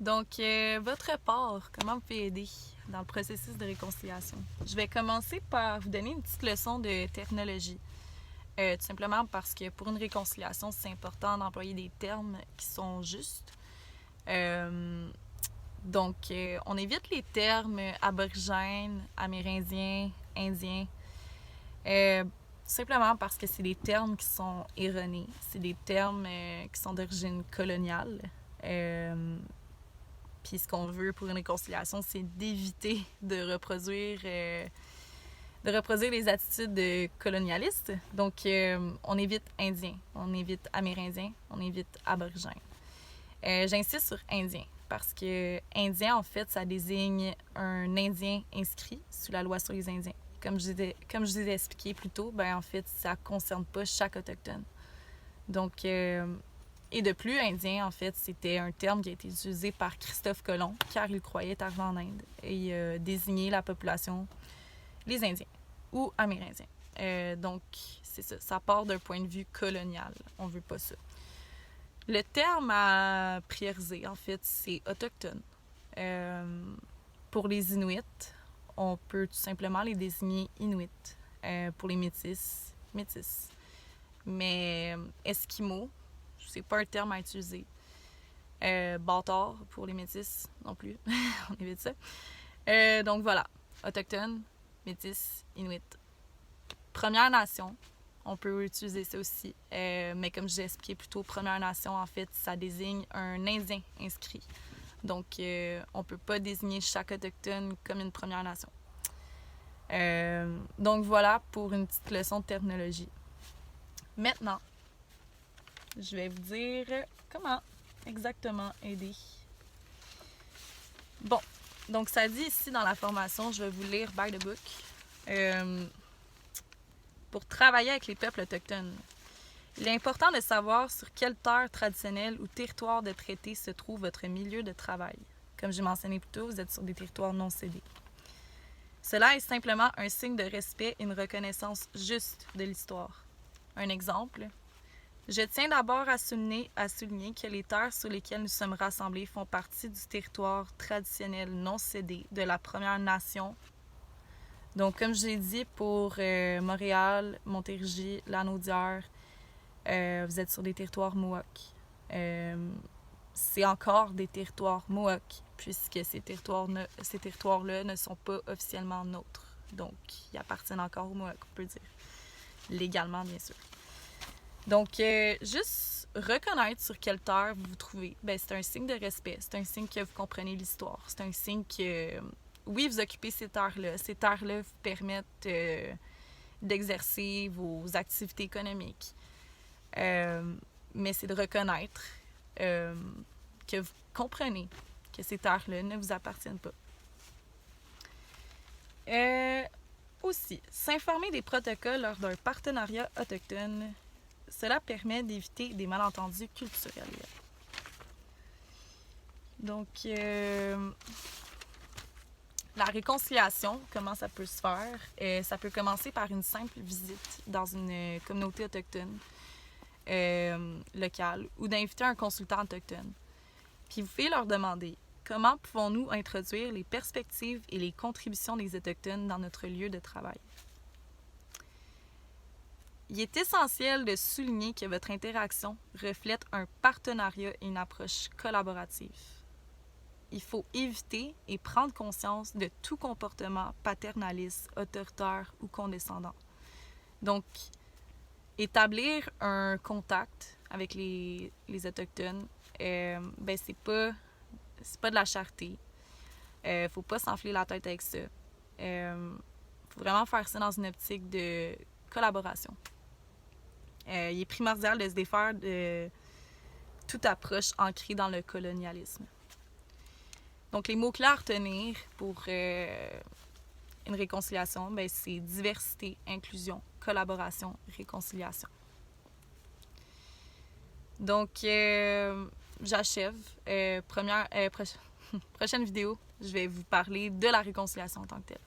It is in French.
Donc, votre part, comment vous pouvez aider dans le processus de réconciliation? Je vais commencer par vous donner une petite leçon de terminologie. Tout simplement parce que pour une réconciliation, c'est important d'employer des termes qui sont justes. On évite les termes aborigènes, amérindiens, indiens, simplement parce que c'est des termes qui sont erronés. C'est des termes qui sont d'origine coloniale. Puis ce qu'on veut pour une réconciliation, c'est d'éviter de reproduire les attitudes colonialistes. Donc, on évite indien, on évite amérindien, on évite aborigène. J'insiste sur indien parce que indien, en fait, ça désigne un Indien inscrit sous la loi sur les Indiens. Comme je vous ai expliqué plus tôt, en fait, ça ne concerne pas chaque autochtone. Donc, et de plus, Indien, en fait, c'était un terme qui a été utilisé par Christophe Colomb, car il croyait être arrivé en Inde et désignait la population, les Indiens ou Amérindiens. Donc, c'est ça. Ça part d'un point de vue colonial. On veut pas ça. Le terme à prioriser, en fait, c'est autochtone. Pour les Inuits, on peut tout simplement les désigner Inuits. Pour les Métis, Métis. Mais Esquimaux, c'est pas un terme à utiliser. Bâtard pour les Métis non plus. On évite ça. Donc voilà, autochtone, Métis, Inuit. Première Nation, on peut utiliser ça aussi. Mais comme je l'ai expliqué plus tôt, Première Nation, en fait, ça désigne un Indien inscrit. Donc, on ne peut pas désigner chaque autochtone comme une Première Nation. Donc voilà pour une petite leçon de terminologie. Maintenant, je vais vous dire comment exactement aider. Bon, donc ça dit ici dans la formation, je vais vous lire by the book. Pour travailler avec les peuples autochtones, il est important de savoir sur quelle terre traditionnelle ou territoire de traité se trouve votre milieu de travail. Comme j'ai mentionné plus tôt, vous êtes sur des territoires non cédés. Cela est simplement un signe de respect et une reconnaissance juste de l'histoire. Un exemple. Je tiens d'abord à souligner que les terres sur lesquelles nous sommes rassemblés font partie du territoire traditionnel non cédé de la Première Nation. Donc, comme je l'ai dit, pour Montréal, Montérégie, Lanaudière, vous êtes sur des territoires Mohawks. C'est encore des territoires Mohawks, puisque ces territoires-là ne sont pas officiellement nôtres. Donc, ils appartiennent encore aux Mohawks, on peut dire. Légalement, bien sûr. Donc, juste reconnaître sur quelle terre vous vous trouvez, c'est un signe de respect. C'est un signe que vous comprenez l'histoire. C'est un signe que, oui, vous occupez ces terres-là. Ces terres-là vous permettent d'exercer vos activités économiques. Mais c'est de reconnaître que vous comprenez que ces terres-là ne vous appartiennent pas. Aussi, s'informer des protocoles lors d'un partenariat autochtone, cela permet d'éviter des malentendus culturels. Donc, la réconciliation, comment ça peut se faire? Ça peut commencer par une simple visite dans une communauté autochtone locale ou d'inviter un consultant autochtone. Puis vous pouvez leur demander comment pouvons-nous introduire les perspectives et les contributions des Autochtones dans notre lieu de travail. Il est essentiel de souligner que votre interaction reflète un partenariat et une approche collaborative. Il faut éviter et prendre conscience de tout comportement paternaliste, autoritaire ou condescendant. Donc, établir un contact avec les Autochtones, c'est pas de la charité. Faut pas s'enfler la tête avec ça. Faut vraiment faire ça dans une optique de collaboration. Il est primordial de se défaire de toute approche ancrée dans le colonialisme. Donc, les mots-clés à retenir pour une réconciliation, c'est diversité, inclusion, collaboration, réconciliation. Donc, j'achève. Prochaine vidéo, je vais vous parler de la réconciliation en tant que telle.